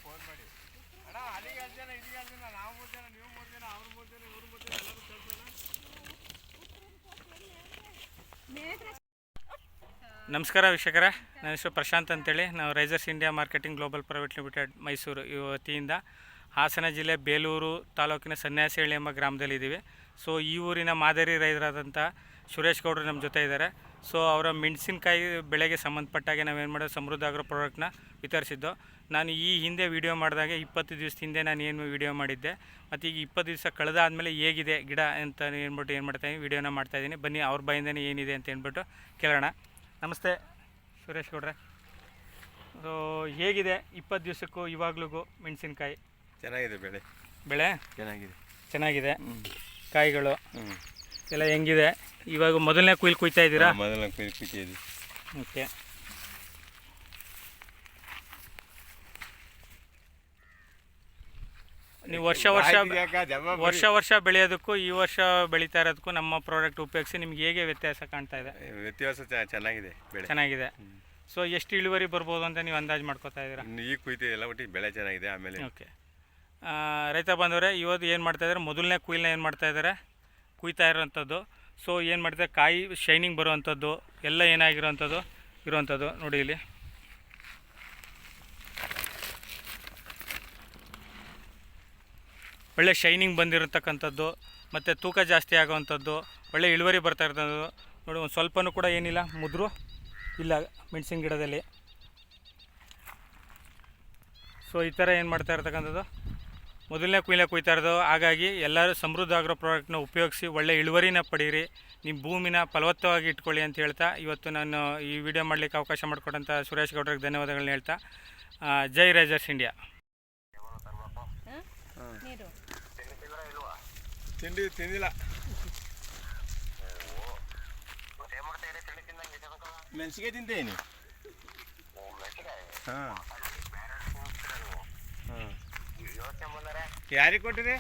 Phone ಮಾಡಿ ಅಣ್ಣ ಅಲ್ಲಿಗೆ 10 ಜನ ಇದೀಗ 10 ಜನ ನಾವು 3 ಜನ ನೀವು 3 ಜನ ಅವ್ರು 3 ಜನ ಇವ್ರು 3 ಜನ ಎಲ್ಲರೂ ಕಳ್ಸೋಣ. ನಮಸ್ಕಾರ ವೀಕ್ಷಕರೇ, ನನ್ನ ಹೆಸರು ಪ್ರಶಾಂತ್ ಅಂತೇಳಿ. ನಾವು risers India marketing global private limited Mysuru ಈ ವತಿಯಿಂದ ಹಾಸನ ಜಿಲ್ಲೆ ಬೇಲೂರು ತಾಲೂಕಿನ ಸನ್ಯಾಸಿಹಳ್ಳಿ ಎಂಬ ಗ್ರಾಮದಲ್ಲಿದ್ದೀವಿ. ಸೊ ಈ ಊರಿನ ಮಾದರಿ ರೈತರಾದಂಥ ಸುರೇಶ್ ಗೌಡರು ನಮ್ಮ ಜೊತೆ ಇದ್ದಾರೆ. ಸೊ ಅವರ ಮೆಣಸಿನಕಾಯಿ ಬೆಳೆಗೆ ಸಂಬಂಧಪಟ್ಟಾಗೆ ನಾವೇನು ಮಾಡೋದು ಸಮೃದ್ಧ ಆಗ್ರೋ ಪ್ರಾಡಕ್ಟ್ನ ವಿತರಿಸಿದ್ದು. ನಾನು ಈ ಹಿಂದೆ ವೀಡಿಯೋ ಮಾಡಿದಾಗೆ 20 ದಿವಸದ ಹಿಂದೆ ನಾನು ಏನು ವೀಡಿಯೋ ಮಾಡಿದ್ದೆ, ಮತ್ತು ಈಗ 20 ದಿವಸ ಕಳೆದಾದಮೇಲೆ ಹೇಗಿದೆ ಗಿಡ ಅಂತ ಹೇಳ್ಬಿಟ್ಟು ಏನು ಮಾಡ್ತಾಯಿದ್ದೀನಿ ವೀಡಿಯೋನ ಮಾಡ್ತಾಯಿದ್ದೀನಿ. ಬನ್ನಿ ಅವ್ರ ಬಾಯಿಂದನೇ ಏನಿದೆ ಅಂತ ಹೇಳ್ಬಿಟ್ಟು ಕೇಳೋಣ. ನಮಸ್ತೆ ಸುರೇಶ್ ಗೌಡ್ರೆ. ಸೊ ಹೇಗಿದೆ 20 ದಿವಸಕ್ಕೂ ಇವಾಗ್ಲಿಗೂ ಮೆಣಸಿನ್ಕಾಯಿ? ಚೆನ್ನಾಗಿದೆ ಬೆಳೆ ಚೆನ್ನಾಗಿದೆ. ಕಾಯಿಗಳು ಎಲ್ಲ ಹೆಂಗಿದೆ? ಇವಾಗ ಮೊದಲನೇ ಕುಯ್ಲು ಕುಯ್ತಾ ಇದ್ದೀರಾ? ಮೊದಲನೇ ಕುಯ್ಲು ಕುಯ್ತಿದ್ದೀವಿ. ಓಕೆ. ನೀವು ವರ್ಷ ಬೆಳೆಯೋದಕ್ಕೂ ಈ ವರ್ಷ ಬೆಳೀತಾ ಇರೋದಕ್ಕೂ ನಮ್ಮ ಪ್ರಾಡಕ್ಟ್ ಉಪಯೋಗಿಸಿ ನಿಮ್ಗೆ ಹೇಗೆ ವ್ಯತ್ಯಾಸ ಕಾಣ್ತಾ ಇದೆ? ವ್ಯತ್ಯಾಸ ಚೆನ್ನಾಗಿದೆ. ಸೊ ಎಷ್ಟು ಇಳುವರಿ ಬರ್ಬೋದು ಅಂತ ನೀವು ಅಂದಾಜು ಮಾಡ್ಕೋತಾ ಇದ್ದೀರಾ? ಈಗ ಕುಯ್ತಿದೆಲ್ಲ ಒಟ್ಟಿಗೆ ಬೆಳೆ ಚೆನ್ನಾಗಿದೆ. ಆಮೇಲೆ ಓಕೆ. ರೈತ ಬಂದವರೇ, ಇವತ್ತು ಏನು ಮಾಡ್ತಾಯಿದ್ದಾರೆ, ಮೊದಲನೇ ಕುಯ್ಲನ್ನ ಏನು ಮಾಡ್ತಾಯಿದ್ದಾರೆ, ಕುಯ್ತಾ ಇರೋವಂಥದ್ದು. ಸೊ ಏನು ಮಾಡ್ತಾರೆ, ಕಾಯಿ ಶೈನಿಂಗ್ ಬರುವಂಥದ್ದು ಎಲ್ಲ ಇರುವಂಥದ್ದು ನೋಡಿ ಇಲ್ಲಿ. ಒಳ್ಳೆ ಶೈನಿಂಗ್ ಬಂದಿರತಕ್ಕಂಥದ್ದು, ಮತ್ತು ತೂಕ ಜಾಸ್ತಿ ಆಗೋವಂಥದ್ದು, ಒಳ್ಳೆ ಇಳುವರಿ ಬರ್ತಾ ಇರ್ತದ್ದು ನೋಡಿ. ಒಂದು ಸ್ವಲ್ಪನೂ ಕೂಡ ಏನಿಲ್ಲ, ಮುದ್ರು ಇಲ್ಲ ಮೆಣಸಿನ ಗಿಡದಲ್ಲಿ. ಸೊ ಈ ಥರ ಏನು ಮಾಡ್ತಾ ಇರ್ತಕ್ಕಂಥದ್ದು ಮೊದಲನೇ ಕುಯ್ತಾ ಇರೋದು. ಹಾಗಾಗಿ ಎಲ್ಲರೂ ಸಮೃದ್ಧ ಆಗ್ರೋ ಪ್ರಾಡಕ್ಟ್ನ ಉಪಯೋಗಿಸಿ ಒಳ್ಳೆ ಇಳುವರಿನ ಪಡೀರಿ, ನಿಮ್ಮ ಭೂಮಿನ ಫಲವತ್ತವಾಗಿ ಇಟ್ಕೊಳ್ಳಿ ಅಂತ ಹೇಳ್ತಾ ಇವತ್ತು ನಾನು ಈ ವಿಡಿಯೋ ಮಾಡಲಿಕ್ಕೆ ಅವಕಾಶ ಮಾಡಿಕೊಟ್ಟಂಥ ಸುರೇಶ್ ಗೌಡ್ರಿಗೆ ಧನ್ಯವಾದಗಳನ್ನ ಹೇಳ್ತಾ, ಜೈ ರೈಸರ್ಸ್ ಇಂಡಿಯಾ. ತಿಂದಿಲ್ಲ ಮೆಣಸಿಗೆ ತಿಂತೇನೆ. ಹಾಂ ಯಾರಿಗೆ ಕೊಟ್ಟಿರಿ?